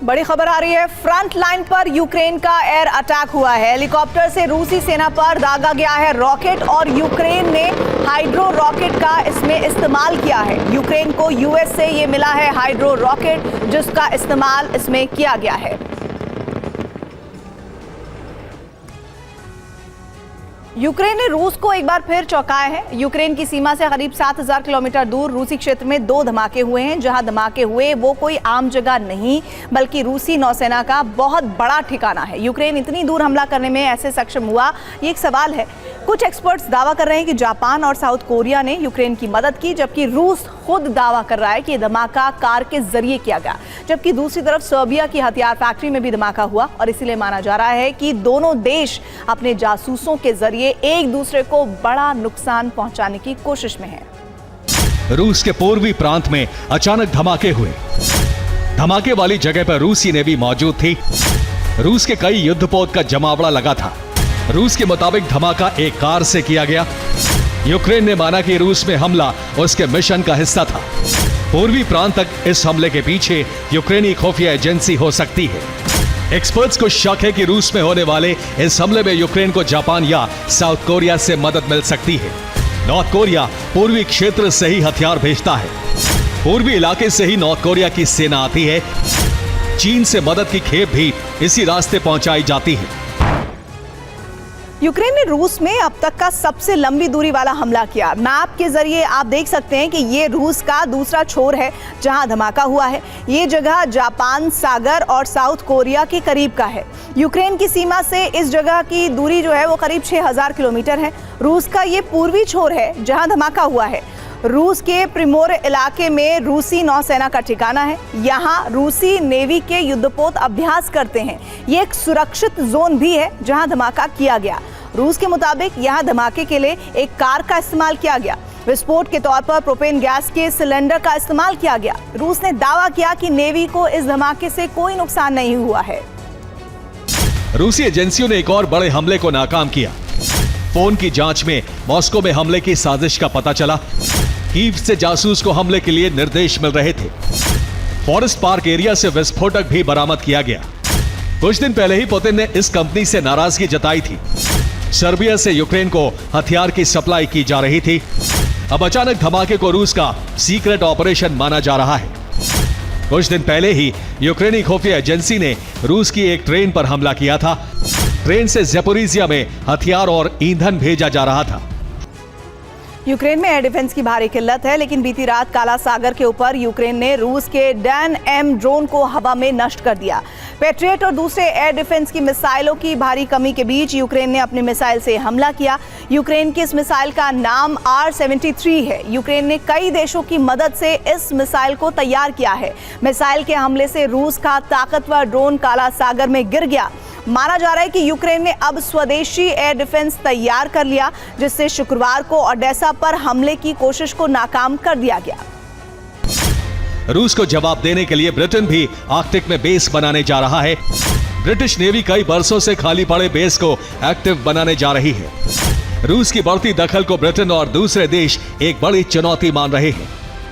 बड़ी खबर आ रही है। फ्रंट लाइन पर यूक्रेन का एयर अटैक हुआ है। हेलीकॉप्टर से रूसी सेना पर दागा गया है रॉकेट और यूक्रेन ने हाइड्रो रॉकेट का इसमें इस्तेमाल किया है। यूक्रेन को यूएस से ये मिला है हाइड्रो रॉकेट, जिसका इस्तेमाल इसमें किया गया है। यूक्रेन ने रूस को एक बार फिर चौंकाया है। यूक्रेन की सीमा से करीब 7000 किलोमीटर दूर रूसी क्षेत्र में 2 धमाके हुए हैं। जहां धमाके हुए वो कोई आम जगह नहीं, बल्कि रूसी नौसेना का बहुत बड़ा ठिकाना है। यूक्रेन इतनी दूर हमला करने में ऐसे सक्षम हुआ, ये एक सवाल है। कुछ एक्सपर्ट्स दावा कर रहे हैं कि जापान और साउथ कोरिया ने यूक्रेन की मदद की, जबकि रूस खुद दावा कर रहा है कि धमाका कार के जरिए किया गया। जबकि दूसरी तरफ सर्बिया की हथियार फैक्ट्री में भी धमाका हुआ और इसीलिए माना जा रहा है कि दोनों देश अपने जासूसों के जरिए एक दूसरे को बड़ा नुकसान पहुंचाने की कोशिश में है। रूस के पूर्वी प्रांत में अचानक धमाके हुए। धमाके वाली जगह पर रूसी नेवी मौजूद थी। रूस के कई युद्धपोत का जमावड़ा लगा था। रूस के मुताबिक धमाका एक कार से किया गया। यूक्रेन ने माना कि रूस में हमला उसके मिशन का हिस्सा था। पूर्वी प्रांत तक इस हमले के पीछे यूक्रेनी खुफिया एजेंसी हो सकती है। एक्सपर्ट्स को शक है कि रूस में होने वाले इस हमले में यूक्रेन को जापान या साउथ कोरिया से मदद मिल सकती है। नॉर्थ कोरिया पूर्वी क्षेत्र से ही हथियार भेजता है। पूर्वी इलाके से ही नॉर्थ कोरिया की सेना आती है। चीन से मदद की खेप भी इसी रास्ते पहुंचाई जाती है। यूक्रेन ने रूस में अब तक का सबसे लंबी दूरी वाला हमला किया। मैप के जरिए आप देख सकते हैं कि ये रूस का दूसरा छोर है जहां धमाका हुआ है। ये जगह जापान सागर और साउथ कोरिया के करीब का है। यूक्रेन की सीमा से इस जगह की दूरी जो है वो करीब 6000 किलोमीटर है। रूस का ये पूर्वी छोर है जहां धमाका हुआ है। रूस के प्रिमोर इलाके में रूसी नौसेना का ठिकाना है। यहाँ रूसी नेवी के युद्धपोत अभ्यास करते हैं। ये एक सुरक्षित जोन भी है जहाँ धमाका किया गया। रूस के मुताबिक यहाँ धमाके के लिए एक कार का इस्तेमाल किया गया। विस्फोट के तौर पर प्रोपेन गैस के सिलेंडर का इस्तेमाल किया गया। रूस ने दावा किया कि नेवी को इस धमाके से कोई नुकसान नहीं हुआ है। रूसी एजेंसियों ने एक और बड़े हमले को नाकाम किया। फोन की जांच में मॉस्को में हमले की साजिश का पता चला। कीव से जासूस को हमले के लिए निर्देश मिल रहे थे। फॉरेस्ट पार्क एरिया से विस्फोटक भी बरामद किया गया। कुछ दिन पहले ही पुतिन ने इस कंपनी से नाराजगी जताई थी। सर्बिया से यूक्रेन को हथियार की सप्लाई की जा रही थी। अब अचानक धमाके को रूस का सीक्रेट ऑपरेशन माना जा रहा है। कुछ दिन पहले ही यूक्रेनी खुफिया एजेंसी ने रूस की एक ट्रेन पर हमला किया था। ट्रेन से ज़पोरिजिया में हथियार और ईंधन भेजा जा रहा था। यूक्रेन में एयर डिफेंस की भारी किल्लत है, लेकिन बीती रात काला सागर के ऊपर यूक्रेन ने रूस के डैन एम ड्रोन को हवा में नष्ट कर दिया। पैट्रियट और दूसरे एयर डिफेंस की मिसाइलों की भारी कमी के बीच यूक्रेन ने अपनी मिसाइल से हमला किया। यूक्रेन की इस मिसाइल का नाम R-73 है। यूक्रेन ने कई देशों की मदद से इस मिसाइल को तैयार किया है। मिसाइल के हमले से रूस का ताकतवर ड्रोन काला सागर में गिर गया। माना जा रहा है कि यूक्रेन ने अब स्वदेशी एयर डिफेंस तैयार कर लिया, जिससे शुक्रवार को ओडेसा पर हमले की कोशिश को नाकाम कर दिया गया। रूस को जवाब देने के लिए ब्रिटेन भी आर्कटिक में बेस बनाने जा रहा है। ब्रिटिश नेवी कई बरसों से खाली पड़े बेस को एक्टिव बनाने जा रही है। रूस की बढ़ती दखल को ब्रिटेन और दूसरे देश एक बड़ी चुनौती मान रहे हैं।